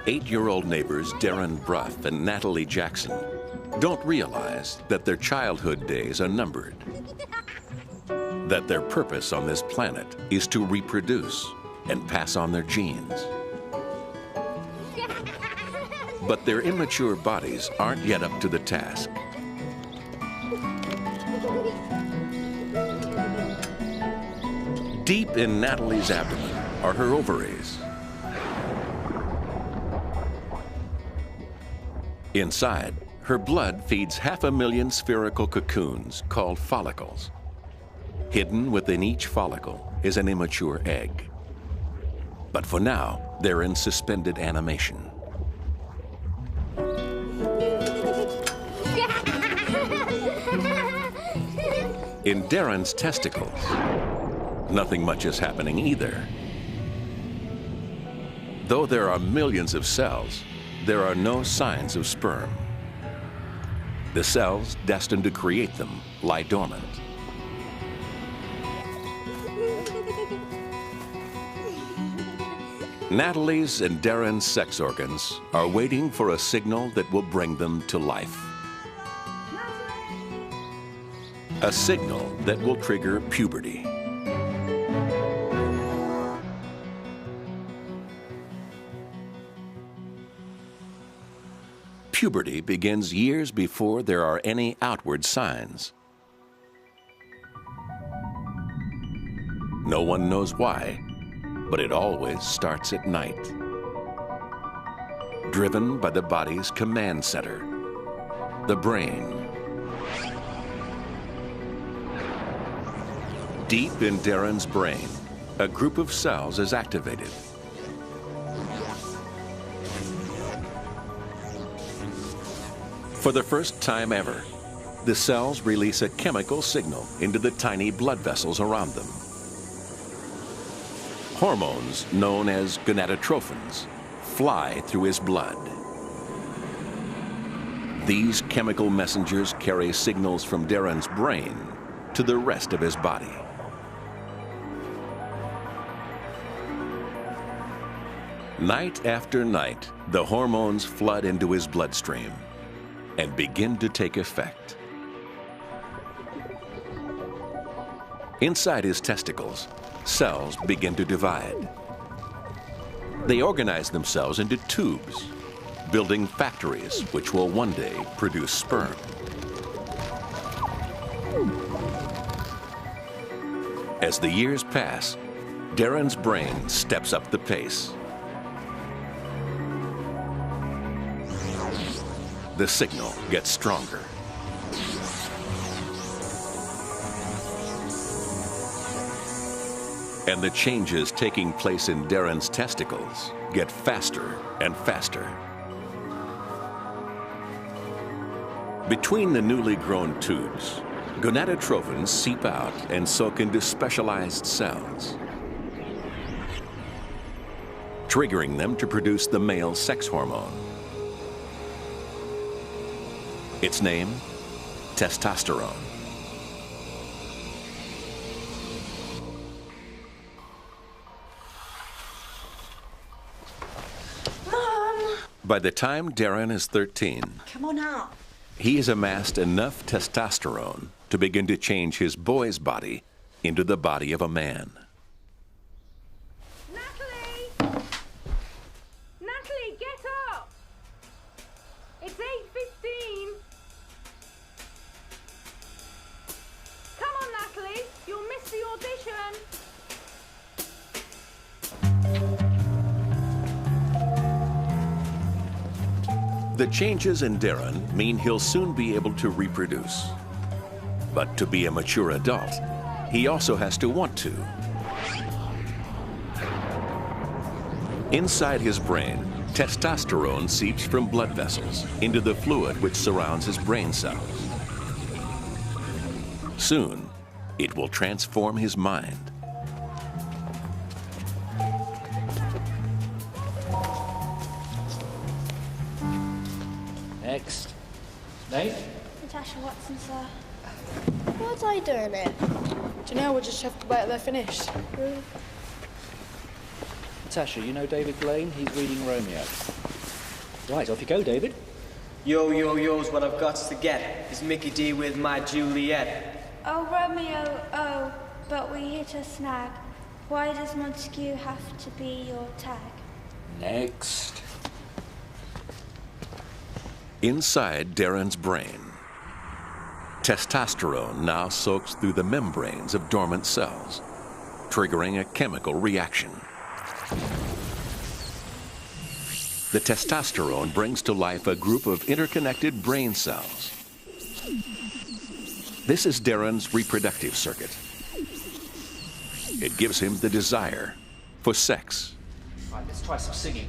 8-year-old neighbors Darren Bruff and Natalie Jackson don't realize that their childhood days are numbered, that their purpose on this planet is to reproduce and pass on their genes. But their immature bodies aren't yet up to the task. Deep in Natalie's abdomen are her ovaries. Inside, her blood feeds 500,000 spherical cocoons called follicles. Hidden within each follicle is an immature egg. But for now, they're in suspended animation. In Darren's testicles, nothing much is happening either. Though there are millions of cells, there are no signs of sperm. The cells destined to create them lie dormant. Natalie's and Darren's sex organs are waiting for a signal that will bring them to life. A signal that will trigger puberty. Puberty begins years before there are any outward signs. No one knows why, but it always starts at night. Driven by the body's command center, the brain. Deep in Darren's brain, a group of cells is activated. For the first time ever, the cells release a chemical signal into the tiny blood vessels around them. Hormones known as gonadotrophins fly through his blood. These chemical messengers carry signals from Darren's brain to the rest of his body. Night after night, the hormones flood into his bloodstream and begin to take effect. Inside his testicles, cells begin to divide. They organize themselves into tubes, building factories which will one day produce sperm. As the years pass, Darren's brain steps up the pace. The signal gets stronger. And the changes taking place in Darren's testicles get faster and faster. Between the newly grown tubes, gonadotrophins seep out and soak into specialized cells, triggering them to produce the male sex hormone. Its name, testosterone. Mom! By the time Darren is 13, Come on out. he has amassed enough testosterone to begin to change his boy's body into the body of a man. Natalie! Natalie, get up! It's 8:15. Come on, Natalie. You'll miss the audition. The changes in Darren mean he'll soon be able to reproduce. But to be a mature adult, he also has to want to. Inside his brain, testosterone seeps from blood vessels into the fluid which surrounds his brain cells. Soon, it will transform his mind. Next. Nate? Natasha Watson, sir. What are you doing here? Do you know, we'll just have to wait till they're finished. Natasha, you know David Blaine? He's reading Romeo. Right, off you go, David. Yo, yo, yo's what I've got to get. Is Mickey D with my Juliet? Oh, Romeo, oh, but we hit a snag. Why does Montague have to be your tag? Next. Inside Darren's brain, testosterone now soaks through the membranes of dormant cells, triggering a chemical reaction. The testosterone brings to life a group of interconnected brain cells. This is Darren's reproductive circuit. It gives him the desire for sex. Right, let's try some singing.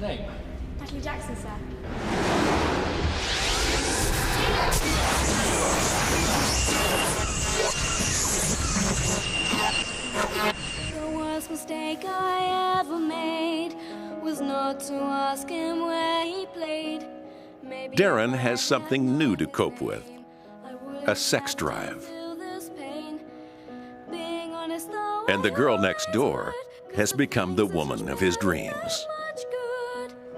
Name? Natalie Jackson, sir. The worst mistake I ever made was not to ask him where he played. Maybe Darren has something new to cope with, a sex drive. And the girl next door has become the woman of his dreams.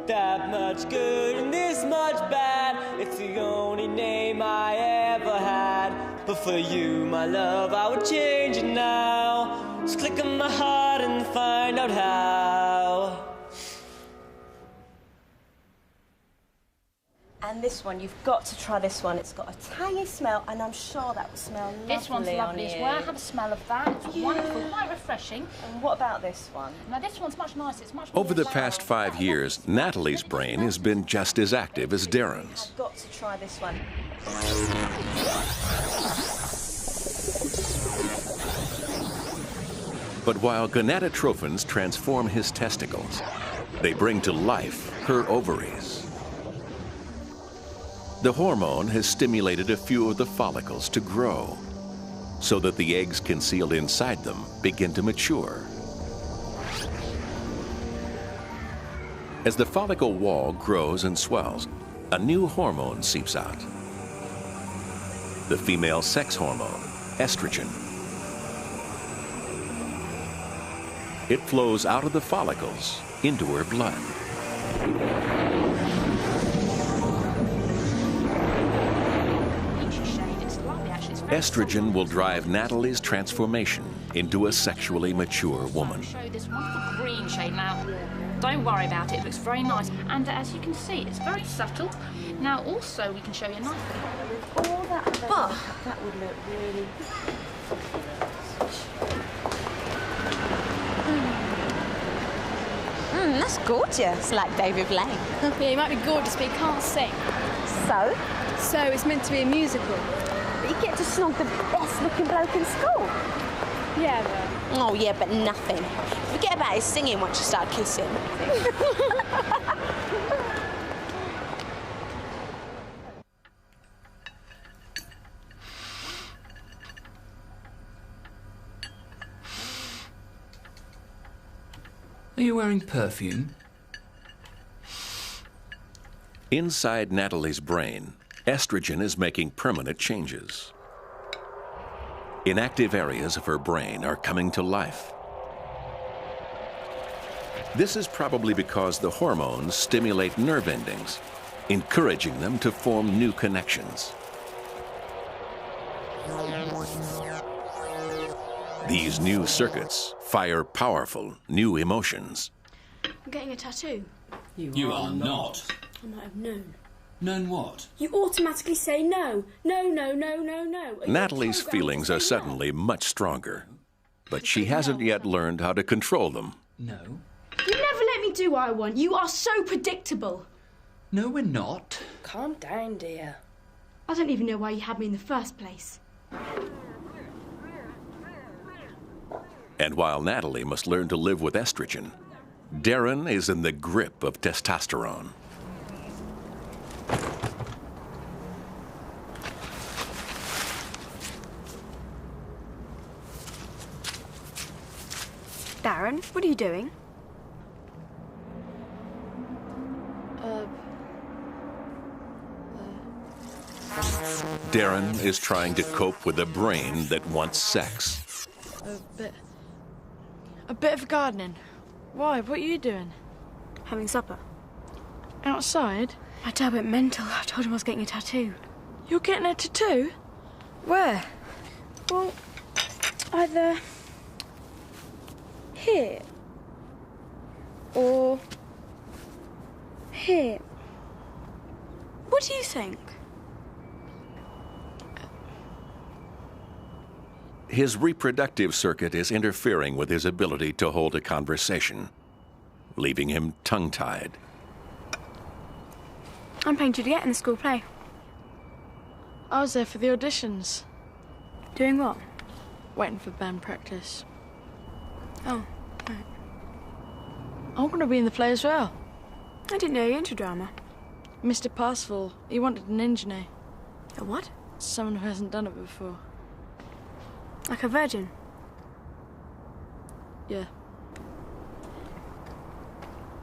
That much good and this much bad. It's the only name I ever had. But for you, my love, I would change it now. Just click on my heart and find out how. And this one, you've got to try this one. It's got a tangy smell, and I'm sure that will smell lovely. This one's lovely as well. Have a smell of that. It's wonderful, quite refreshing. And what about this one? Now this one's much nicer. It's much more Over the loud. past 5 years, Natalie's brain has been just as active as Darren's. I've got to try this one. But while gonadotrophins transform his testicles, they bring to life her ovaries. The hormone has stimulated a few of the follicles to grow, so that the eggs concealed inside them begin to mature. As the follicle wall grows and swells, a new hormone seeps out. The female sex hormone, estrogen. It flows out of the follicles into her blood. Estrogen will drive Natalie's transformation into a sexually mature woman. I'll show you this wonderful green shade now. Don't worry about it, it looks very nice. And as you can see, it's very subtle. Now also, we can show you a knife. All that other makeup, that would look really... That's gorgeous, like David Blaine. Yeah, he might be gorgeous, but he can't sing. So? So it's meant to be a musical. But you get to snog the best-looking bloke in school. Yeah, but... Oh, yeah, but nothing. Forget about his singing once you start kissing. Are you wearing perfume? Inside Natalie's brain, estrogen is making permanent changes. Inactive areas of her brain are coming to life. This is probably because the hormones stimulate nerve endings, encouraging them to form new connections. These new circuits fire powerful new emotions. I'm getting a tattoo. You are not. I might have known. Known what? You automatically say no. No, no, no, no, no. Natalie's feelings are suddenly much stronger, but she hasn't yet learned how to control them. No. You never let me do what I want. You are so predictable. No, we're not. Calm down, dear. I don't even know why you had me in the first place. And while Natalie must learn to live with estrogen, Darren is in the grip of testosterone. Darren, what are you doing? Darren is trying to cope with a brain that wants sex. A bit of gardening. Why? What are you doing? Having supper. Outside? My dad went mental. I told him I was getting a tattoo. You're getting a tattoo? Where? Well, either here or here. What do you think? His reproductive circuit is interfering with his ability to hold a conversation, leaving him tongue-tied. I'm playing Juliet in the school play. I was there for the auditions. Doing what? Waiting for band practice. Oh, right. I'm going to be in the play as well. I didn't know you're into drama. Mr. Parsifal, he wanted an engineer. A what? Someone who hasn't done it before. Like a virgin? Yeah.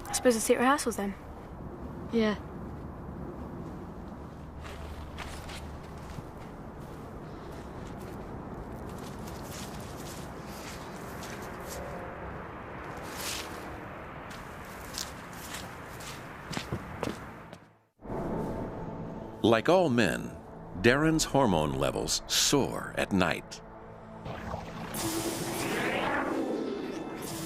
I suppose I'll see at rehearsals then. Yeah. Like all men, Darren's hormone levels soar at night.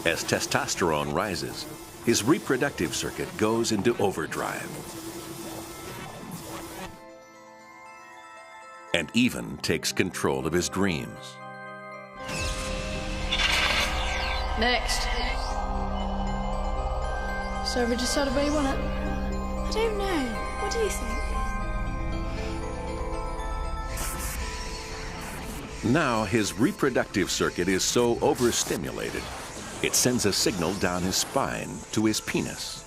As testosterone rises, his reproductive circuit goes into overdrive. And even takes control of his dreams. Next. So have you decided where you want it? I don't know. What do you think? Now his reproductive circuit is so overstimulated, it sends a signal down his spine to his penis.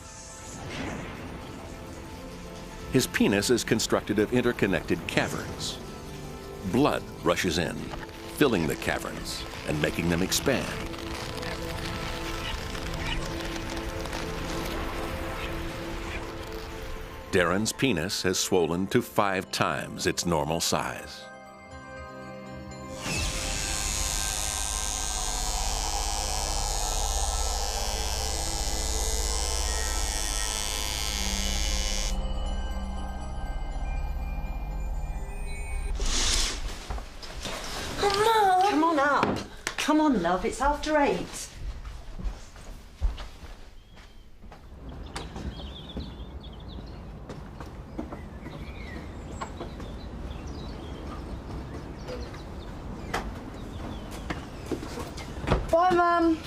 His penis is constructed of interconnected caverns. Blood rushes in, filling the caverns and making them expand. Darren's penis has swollen to 5 times its normal size. Come on up. Come on, love, it's after 8. Bye, Mum.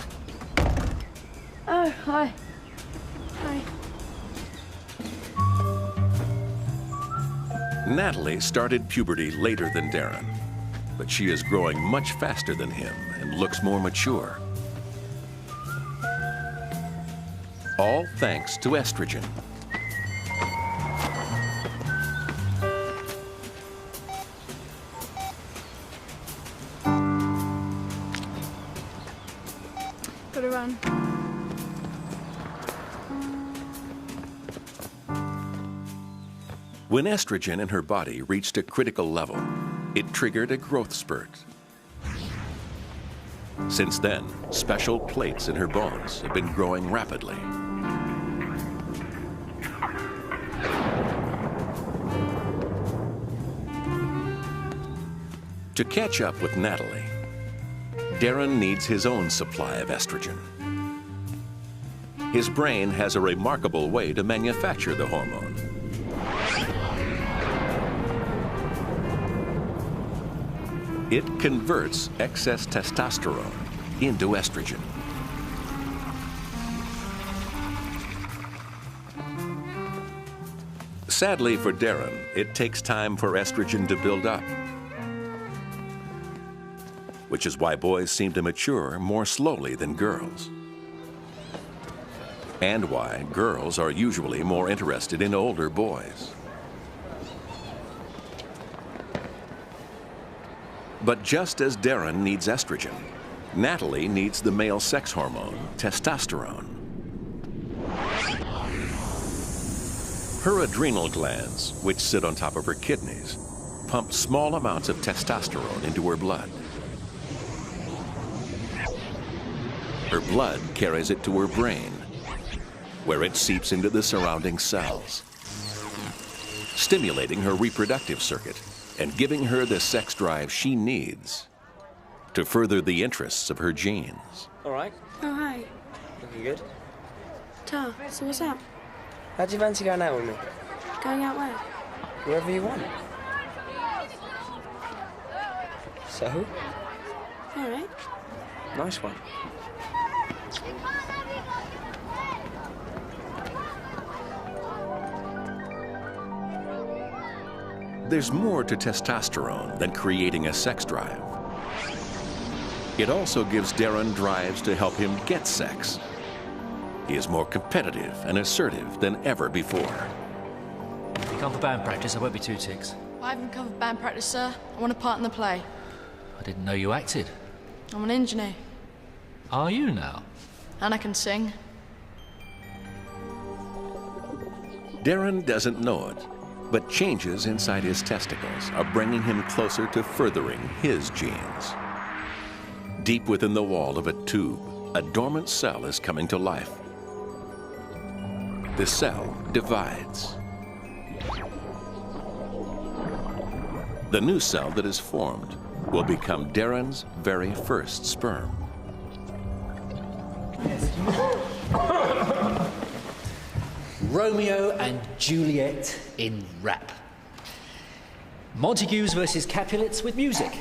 Oh, hi. Hi. Natalie started puberty later than Darren, but she is growing much faster than him and looks more mature. All thanks to estrogen. Gotta run. When estrogen in her body reached a critical level, it triggered a growth spurt. Since then, special plates in her bones have been growing rapidly. To catch up with Natalie, Darren needs his own supply of estrogen. His brain has a remarkable way to manufacture the hormone. It converts excess testosterone into estrogen. Sadly for Darren, it takes time for estrogen to build up, which is why boys seem to mature more slowly than girls, and why girls are usually more interested in older boys. But just as Darren needs estrogen, Natalie needs the male sex hormone, testosterone. Her adrenal glands, which sit on top of her kidneys, pump small amounts of testosterone into her blood. Her blood carries it to her brain, where it seeps into the surrounding cells, stimulating her reproductive circuit and giving her the sex drive she needs to further the interests of her genes. All right. Oh, hi. Looking good. Ta, so what's up? How'd you fancy going out with me? Going out where? Wherever you want. So? All right. Nice one. There's more to testosterone than creating a sex drive. It also gives Darren drives to help him get sex. He is more competitive and assertive than ever before. If you come for band practice, I won't be too ticks. I haven't come for band practice, sir. I want a part in the play. I didn't know you acted. I'm an engineer. Are you now? And I can sing. Darren doesn't know it, but changes inside his testicles are bringing him closer to furthering his genes. Deep within the wall of a tube, a dormant cell is coming to life. The cell divides. The new cell that is formed will become Darren's very first sperm. Romeo and Juliet in rap. Montagues versus Capulets with music.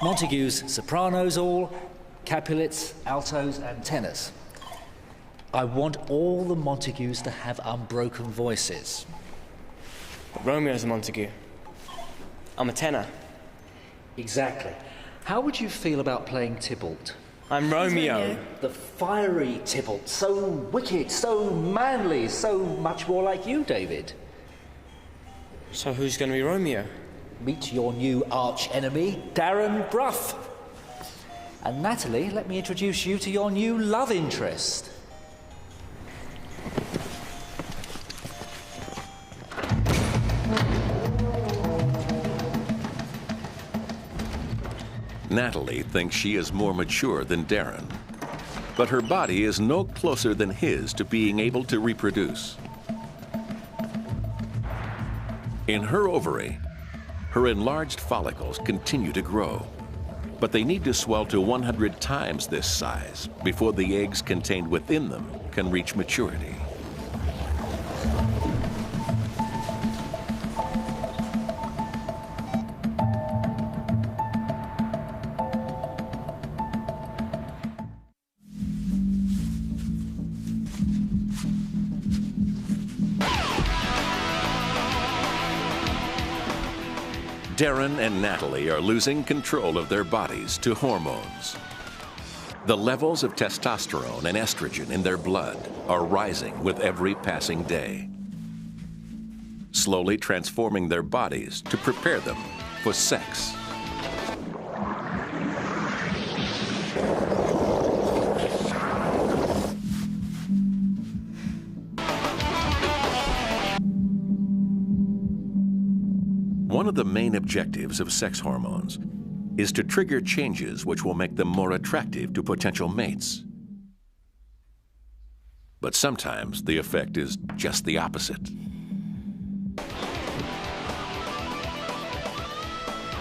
Montagues sopranos all, Capulets altos and tenors. I want all the Montagues to have unbroken voices. Romeo's a Montague. I'm a tenor. Exactly. How would you feel about playing Tybalt? I'm Romeo. The fiery Tybalt, so wicked, so manly, so much more like you, David. So who's going to be Romeo? Meet your new arch-enemy, Darren Bruff. And Natalie, let me introduce you to your new love interest. Natalie thinks she is more mature than Darren, but her body is no closer than his to being able to reproduce. In her ovary, her enlarged follicles continue to grow, but they need to swell to 100 times this size before the eggs contained within them can reach maturity. Darren and Natalie are losing control of their bodies to hormones. The levels of testosterone and estrogen in their blood are rising with every passing day, slowly transforming their bodies to prepare them for sex. One of the main objectives of sex hormones is to trigger changes which will make them more attractive to potential mates. But sometimes the effect is just the opposite.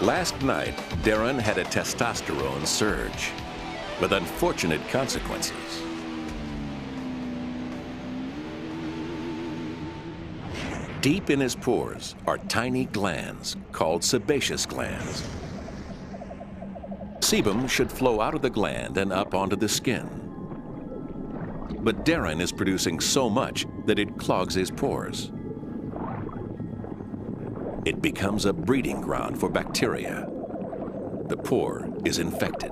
Last night, Darren had a testosterone surge with unfortunate consequences. Deep in his pores are tiny glands called sebaceous glands. Sebum should flow out of the gland and up onto the skin. But Darren is producing so much that it clogs his pores. It becomes a breeding ground for bacteria. The pore is infected.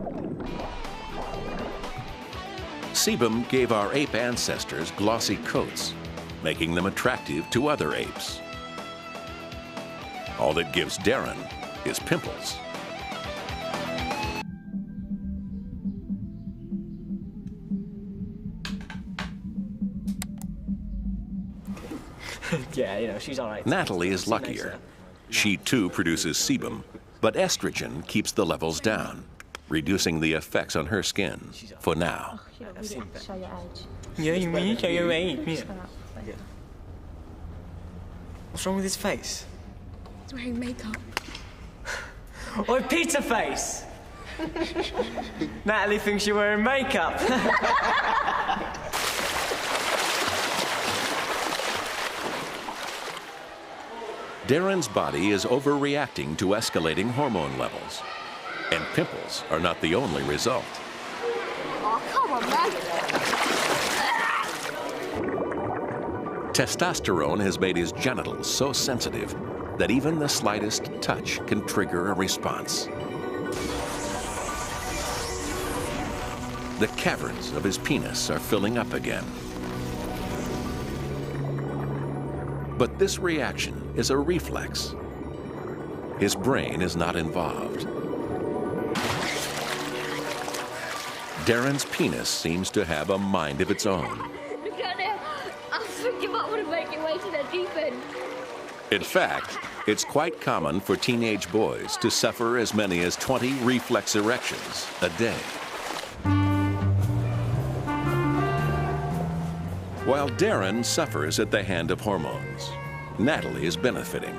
Sebum gave our ape ancestors glossy coats, making them attractive to other apes. All it gives Darren is pimples. Yeah, you know, she's all right. Natalie is luckier. She too produces sebum, but estrogen keeps the levels down, reducing the effects on her skin for now. Show your age. What's wrong with his face? He's wearing makeup. Oi, pizza face! Natalie thinks you're wearing makeup. Darren's body is overreacting to escalating hormone levels. And pimples are not the only result. Oh, come on, man. Testosterone has made his genitals so sensitive that even the slightest touch can trigger a response. The caverns of his penis are filling up again. But this reaction is a reflex. His brain is not involved. Darren's penis seems to have a mind of its own. I think you might want to make your way to the deep end. In fact, it's quite common for teenage boys to suffer as many as 20 reflex erections a day. While Darren suffers at the hand of hormones, Natalie is benefiting.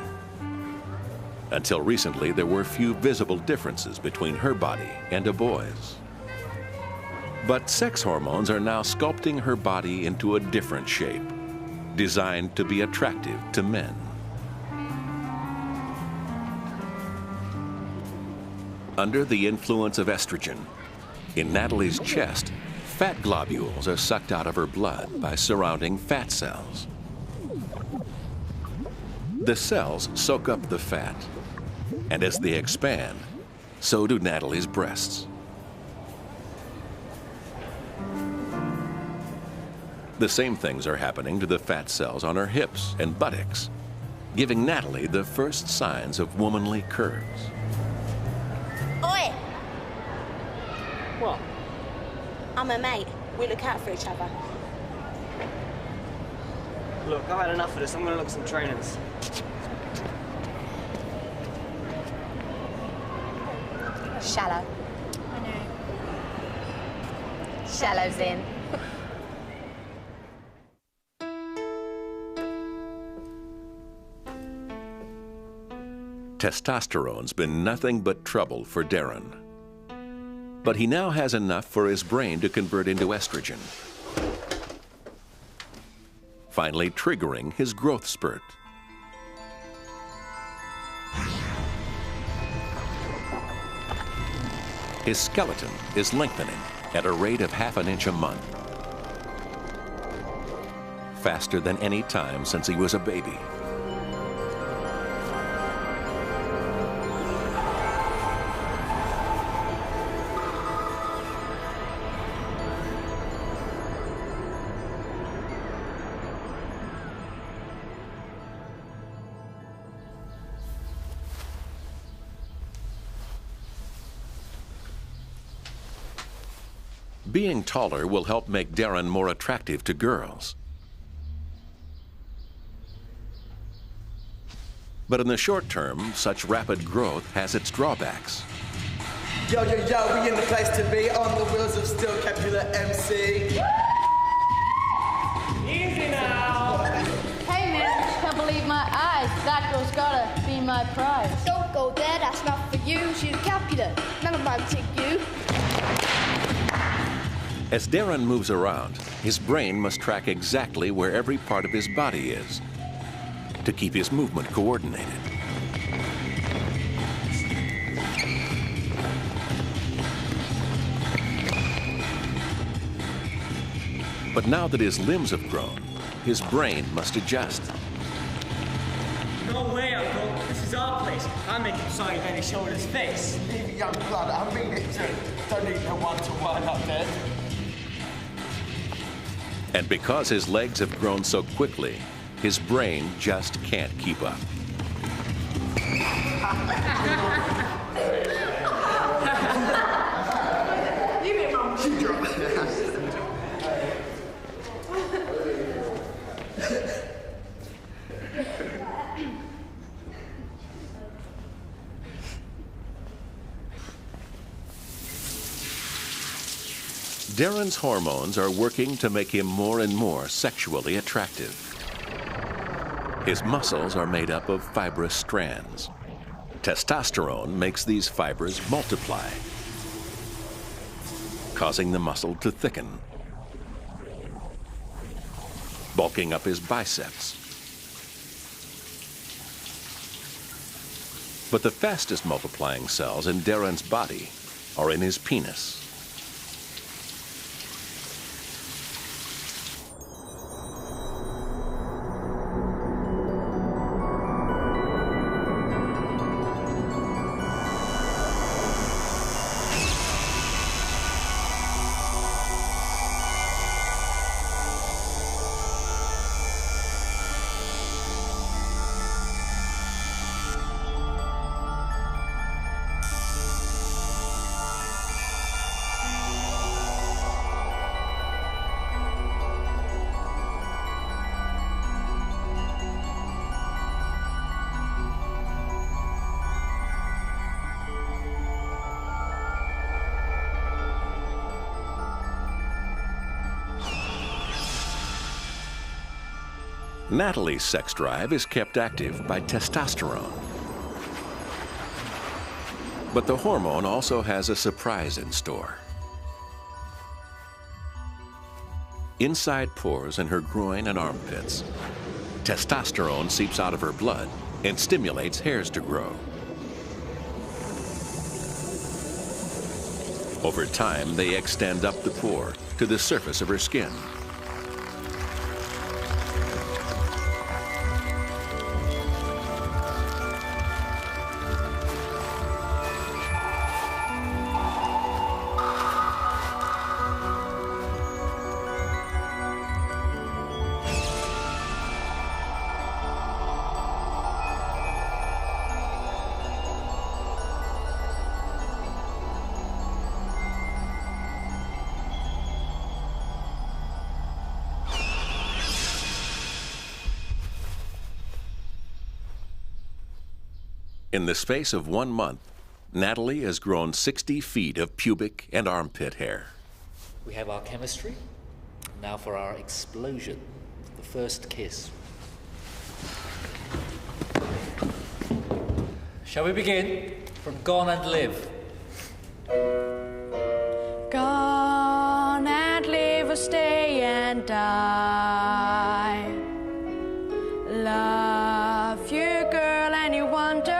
Until recently, there were few visible differences between her body and a boy's. But sex hormones are now sculpting her body into a different shape, designed to be attractive to men. Under the influence of estrogen, in Natalie's chest, fat globules are sucked out of her blood by surrounding fat cells. The cells soak up the fat, and as they expand, so do Natalie's breasts. The same things are happening to the fat cells on her hips and buttocks, giving Natalie the first signs of womanly curves. Oi! What? I'm a mate. We look out for each other. Look, I've had enough of this. I'm gonna look at some trainers. Shallow. I know. Shallow's in. Testosterone's been nothing but trouble for Darren. But he now has enough for his brain to convert into estrogen, finally triggering his growth spurt. His skeleton is lengthening at a rate of ½ an inch a month, faster than any time since he was a baby. Being taller will help make Darren more attractive to girls. But in the short term, such rapid growth has its drawbacks. Yo, yo, yo, we in the place to be, on the wheels of Steel Capulet MC. Easy now! Hey man, I can't believe my eyes. That girl's gotta be my prize. Don't go there, that's not for you. She's a Capulet. None of mine take you. As Darren moves around, his brain must track exactly where every part of his body is to keep his movement coordinated. But now that his limbs have grown, his brain must adjust. No way, Uncle. This is our place. I'm making sorry if any showed his face. Leave young blood, I mean it too. Don't need no one-to-one up there. And because his legs have grown so quickly, his brain just can't keep up. Darren's hormones are working to make him more and more sexually attractive. His muscles are made up of fibrous strands. Testosterone makes these fibers multiply, causing the muscle to thicken, bulking up his biceps. But the fastest multiplying cells in Darren's body are in his penis. Natalie's sex drive is kept active by testosterone. But the hormone also has a surprise in store. Inside pores in her groin and armpits, testosterone seeps out of her blood and stimulates hairs to grow. Over time, they extend up the pore to the surface of her skin. In the space of 1 month, Natalie has grown 60 feet of pubic and armpit hair. We have our chemistry. Now for our explosion, the first kiss. Shall we begin? From Gone and Live. Gone and live or stay and die. Love you, girl, and you wonder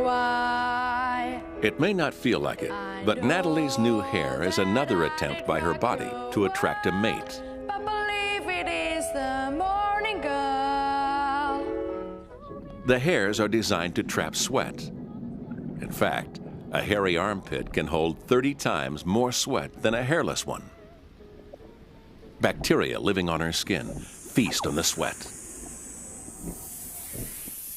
why. It may not feel like it, but Natalie's new hair is another attempt by her body to attract a mate. But believe it is the morning girl. The hairs are designed to trap sweat. In fact, a hairy armpit can hold 30 times more sweat than a hairless one. Bacteria living on her skin feast on the sweat.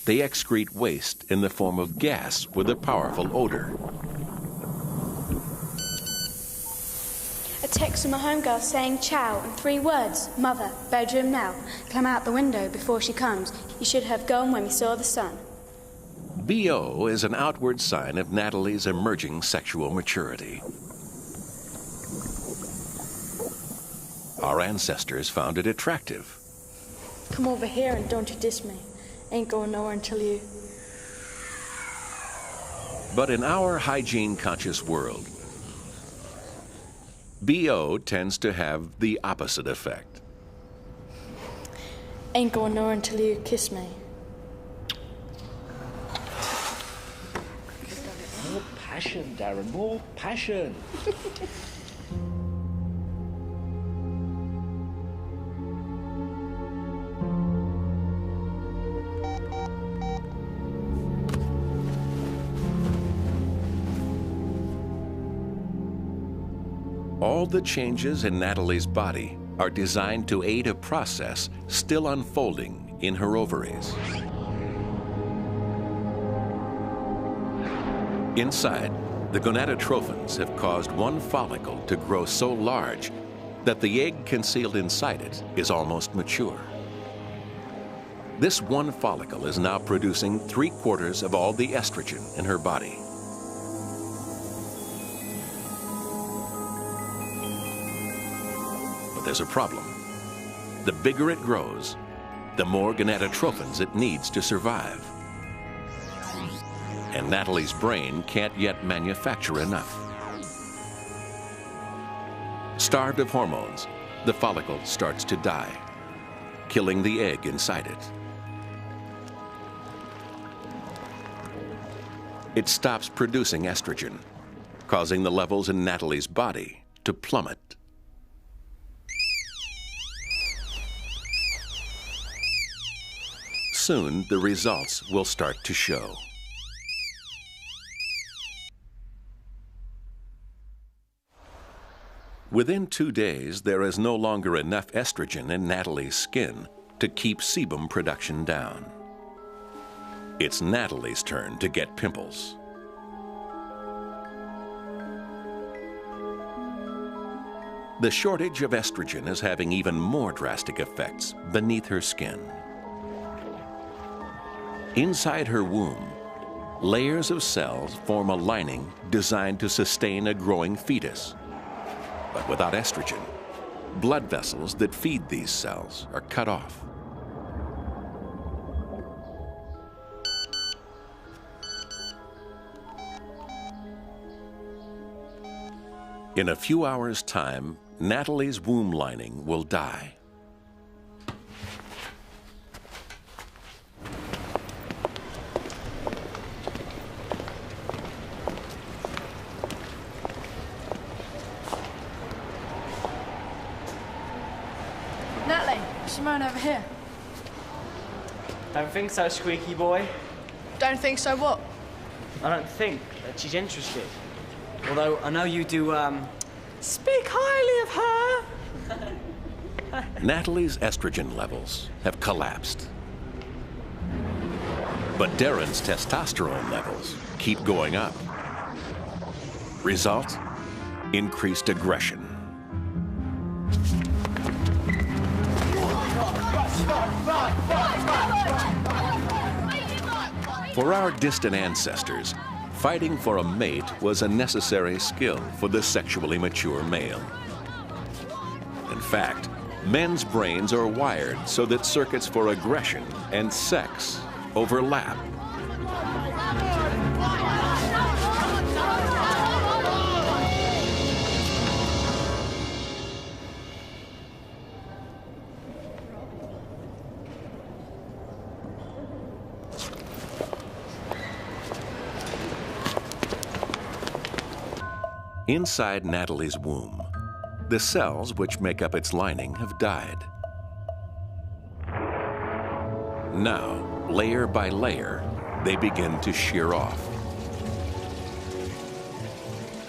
They excrete waste in the form of gas with a powerful odor. A text from a homegirl saying ciao and 3 words. Mother, bedroom now. Climb out the window before she comes. You should have gone when we saw the sun. BO is an outward sign of Natalie's emerging sexual maturity. Our ancestors found it attractive. Come over here and don't you diss me. Ain't going nowhere until you... But in our hygiene-conscious world, BO tends to have the opposite effect. Ain't going nowhere until you kiss me. More passion, Darren, more passion. All the changes in Natalie's body are designed to aid a process still unfolding in her ovaries. Inside, the gonadotrophins have caused one follicle to grow so large that the egg concealed inside it is almost mature. This one follicle is now producing 3/4 of all the estrogen in her body. But there's a problem. The bigger it grows, the more gonadotrophins it needs to survive. And Natalie's brain can't yet manufacture enough. Starved of hormones, the follicle starts to die, killing the egg inside it. It stops producing estrogen, causing the levels in Natalie's body to plummet. Soon, the results will start to show. Within 2 days, there is no longer enough estrogen in Natalie's skin to keep sebum production down. It's Natalie's turn to get pimples. The shortage of estrogen is having even more drastic effects beneath her skin. Inside her womb, layers of cells form a lining designed to sustain a growing fetus. But without estrogen, blood vessels that feed these cells are cut off. In a few hours' time, Natalie's womb lining will die. Natalie, Simone over here. Don't think so, squeaky boy. Don't think so what? I don't think that she's interested. Although I know you do, speak highly of her. Natalie's estrogen levels have collapsed. But Darren's testosterone levels keep going up. Result? Increased aggression. For our distant ancestors, fighting for a mate was a necessary skill for the sexually mature male. In fact, men's brains are wired so that circuits for aggression and sex overlap. Inside Natalie's womb, the cells which make up its lining have died. Now, layer by layer, they begin to shear off.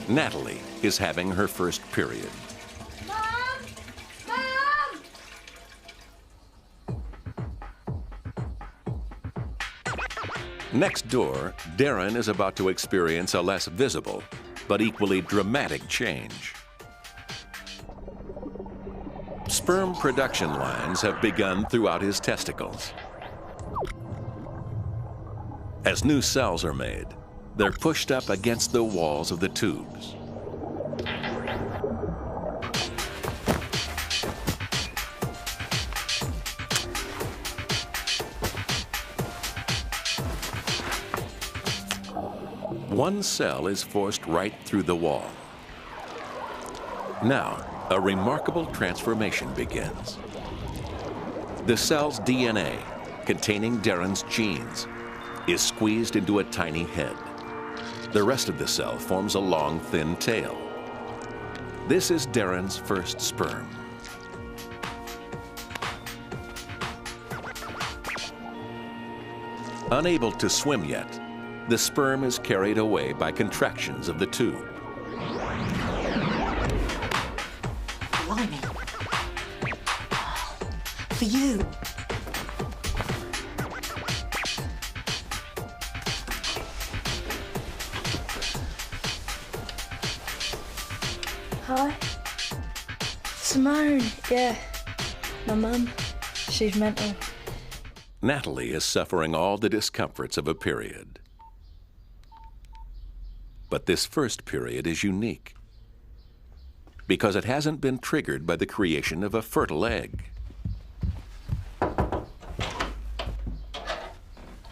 Natalie is having her first period. Mom! Mom! Next door, Darren is about to experience a less visible but equally dramatic change. Sperm production lines have begun throughout his testicles. As new cells are made, they're pushed up against the walls of the tubes. One cell is forced right through the wall. Now, a remarkable transformation begins. The cell's DNA, containing Darren's genes, is squeezed into a tiny head. The rest of the cell forms a long, thin tail. This is Darren's first sperm. Unable to swim yet, the sperm is carried away by contractions of the tube. Blimey. For you. Hi. Simone, yeah. My mum, she's mental. Natalie is suffering all the discomforts of a period. But this first period is unique. because it hasn't been triggered by the creation of a fertile egg.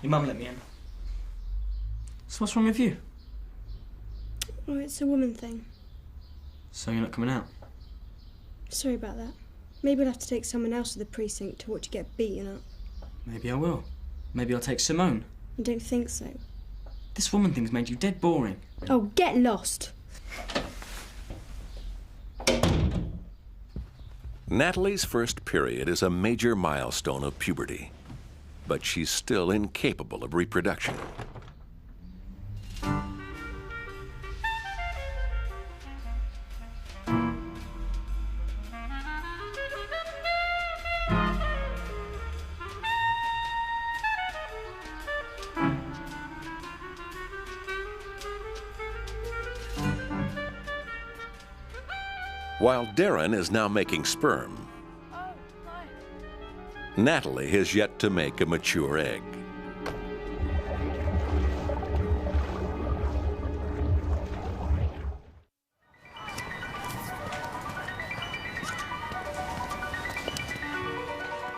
Your mum let me in. So what's wrong with you? Oh, it's a woman thing. So you're not coming out? Sorry about that. Maybe I'll have to take someone else to the precinct to watch you get beaten up. Maybe I will. Maybe I'll take Simone. I don't think so. This woman thing's made you dead boring. Oh, get lost. Natalie's first period is a major milestone of puberty, but she's still incapable of reproduction. While Darren is now making sperm, Natalie has yet to make a mature egg.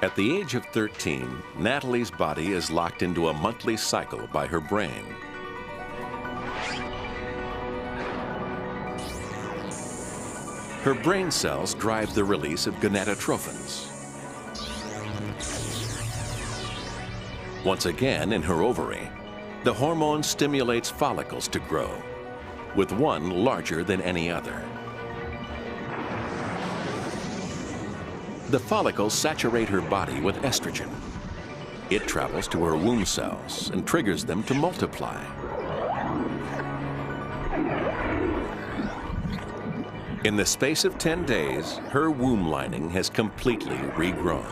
At the age of 13, Natalie's body is locked into a monthly cycle by her brain. Her brain cells drive the release of gonadotrophins. Once again, in her ovary, the hormone stimulates follicles to grow, with one larger than any other. The follicles saturate her body with estrogen. It travels to her womb cells and triggers them to multiply. In the space of 10 days, her womb lining has completely regrown.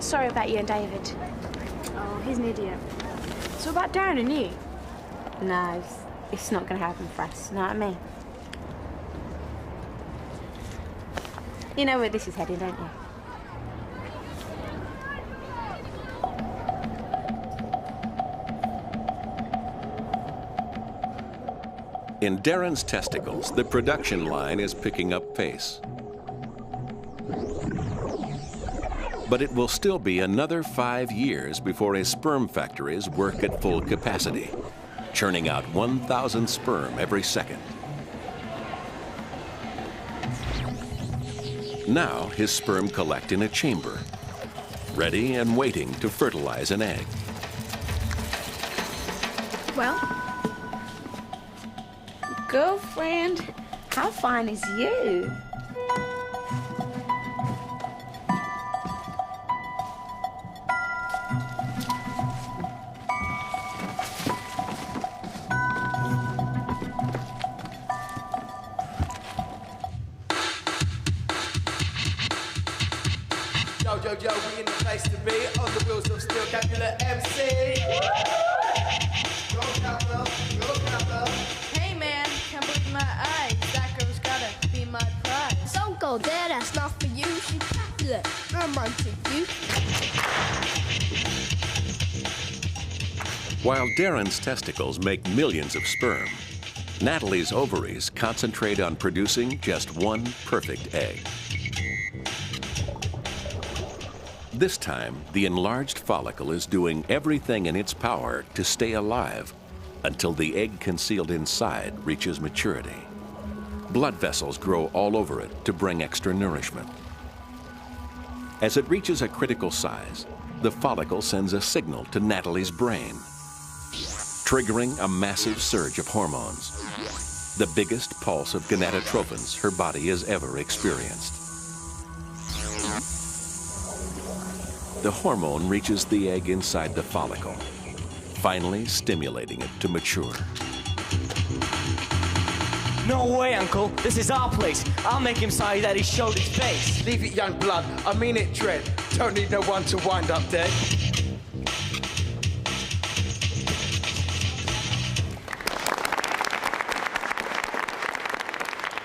Sorry about you and David. Oh, he's an idiot. So about Darren and you? No, it's not going to happen for us, you know what I mean? You know where this is heading, don't you? In Darren's testicles, the production line is picking up pace. But it will still be another 5 years before his sperm factories work at full capacity, churning out 1,000 sperm every second. Now his sperm collect in a chamber, ready and waiting to fertilize an egg. Well, girlfriend, how fine is you? Yo, we in the place to be, on the wheels of Steel Capulet MC. Go Capel, go Capel. Hey man, can't believe my eyes. That girl's gotta be my prize. Don't go there, that's not for you. She's Capulet. I'm onto you. While Darren's testicles make millions of sperm, Natalie's ovaries concentrate on producing just one perfect egg. This time, the enlarged follicle is doing everything in its power to stay alive until the egg concealed inside reaches maturity. Blood vessels grow all over it to bring extra nourishment. As it reaches a critical size, the follicle sends a signal to Natalie's brain, triggering a massive surge of hormones, the biggest pulse of gonadotrophins her body has ever experienced. The hormone reaches the egg inside the follicle, finally stimulating it to mature. No way, Uncle. This is our place. I'll make him sorry that he showed his face. Leave it, young blood. I mean it, Dread. Don't need no one to wind up dead.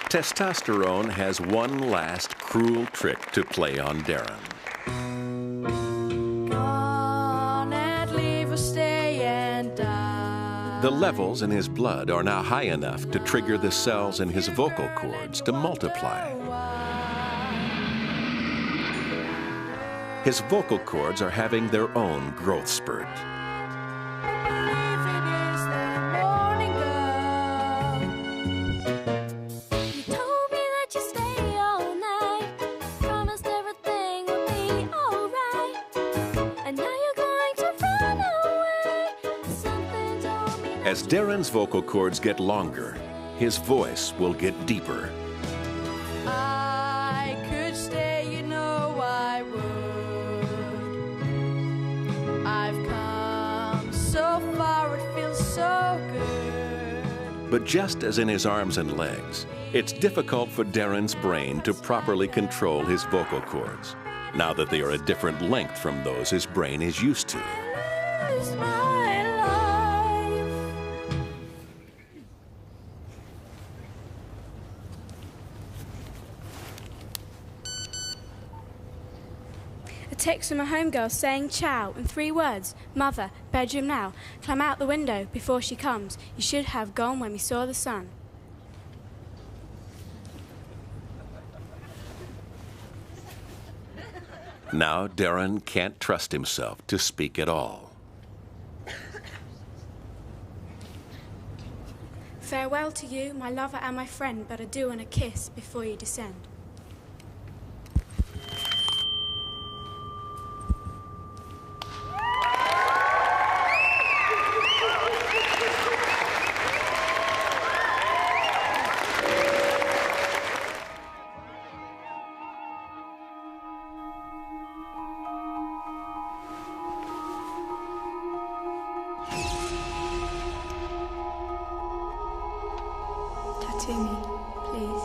Testosterone has one last cruel trick to play on Darren. Gone and leave or stay and die. The levels in his blood are now high enough to trigger the cells in his vocal cords to multiply. His vocal cords are having their own growth spurt. As Darren's vocal cords get longer, his voice will get deeper. I could stay, you know I would. I've come so far, it feels so good. But just as in his arms and legs, it's difficult for Darren's brain to properly control his vocal cords, now that they are a different length from those his brain is used to. A text from a homegirl saying ciao in 3 words. Mother, bedroom now. Climb out the window before she comes. You should have gone when we saw the sun. Now Darren can't trust himself to speak at all. Farewell to you, my lover and my friend, but adieu and a kiss before you descend. Tattoo me, please.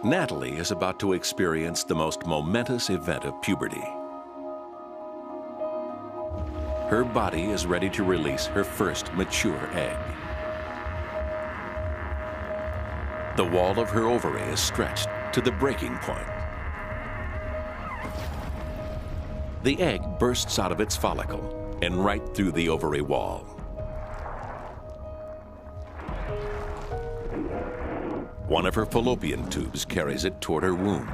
Natalie is about to experience the most momentous event of puberty. Her body is ready to release her first mature egg. The wall of her ovary is stretched to the breaking point. The egg bursts out of its follicle and right through the ovary wall. One of her fallopian tubes carries it toward her womb.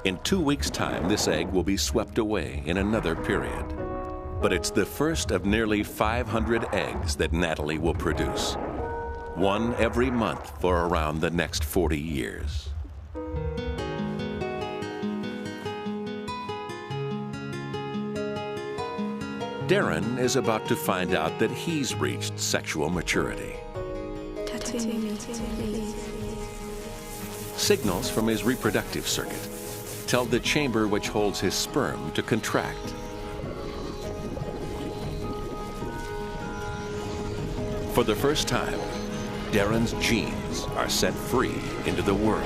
In 2 weeks' time, this egg will be swept away in another period. But it's the first of nearly 500 eggs that Natalie will produce. One every month for around the next 40 years. Darren is about to find out that he's reached sexual maturity. Tattoo me, please. Signals from his reproductive circuit tell the chamber which holds his sperm to contract. For the first time, Darren's genes are set free into the world.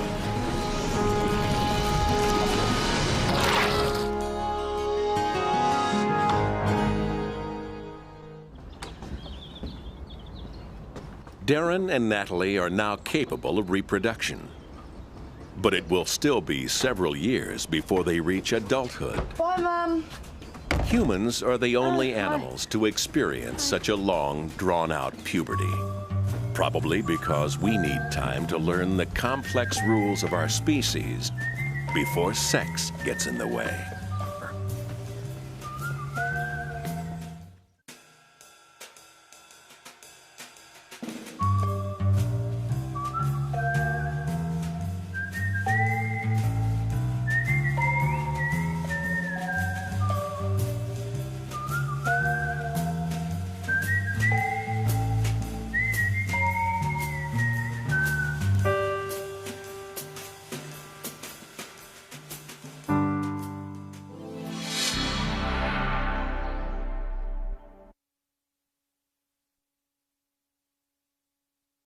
Darren and Natalie are now capable of reproduction. But it will still be several years before they reach adulthood. Bye, Mum. Humans are the only animals to experience such a long, drawn-out puberty. Probably because we need time to learn the complex rules of our species before sex gets in the way.